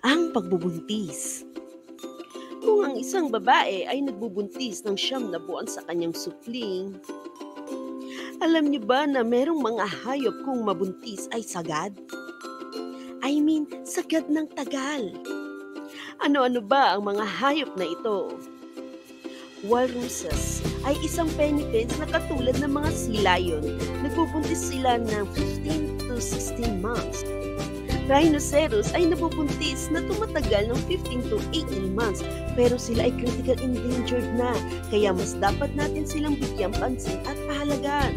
Ang pagbubuntis. Kung ang isang babae ay nagbubuntis ng 9 na buwan sa kanyang supling, alam niyo ba na merong mga hayop kung mabuntis ay sagad? Sagad ng tagal. Ano-ano ba ang mga hayop na ito? Walruses ay isang penitents na katulad ng mga sea lion. Nagbubuntis sila ng 15 to 16 months. Rhinoceros ay nabubuntis na tumatagal ng 15 to 18 months pero sila ay critical endangered na kaya mas dapat natin silang bigyang pansin at pahalagan.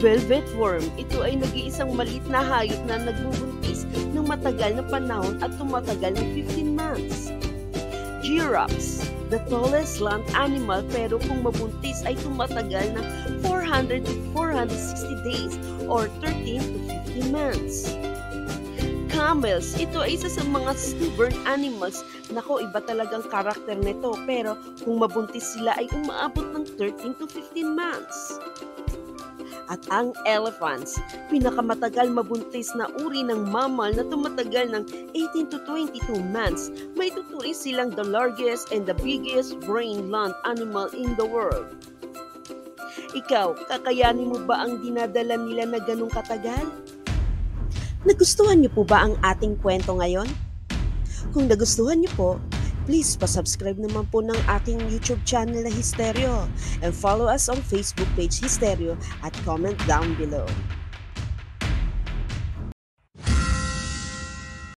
Velvet worm, ito ay nag-iisang maliit na hayop na nagbubuntis ng matagal na panahon at tumatagal ng 15 months. Giraffes, the tallest land animal pero kung mabuntis ay tumatagal ng 400 to 460 days or 13 to 15 months. Camels, ito ay isa sa mga stubborn animals. Nako, iba talagang karakter nito pero kung mabuntis sila ay umaabot ng 13 to 15 months. At ang elephants, pinakamatagal mabuntis na uri ng mammal na tumatagal ng 18 to 22 months. May tuturing silang the largest and the biggest brain land animal in the world. Ikaw, kakayanin mo ba ang dinadala nila na ganong katagal? Nagustuhan niyo po ba ang ating kwento ngayon? Kung nagustuhan niyo po, please pa-subscribe naman po ng aking YouTube channel na Hystereo and follow us on Facebook page Hystereo at comment down below.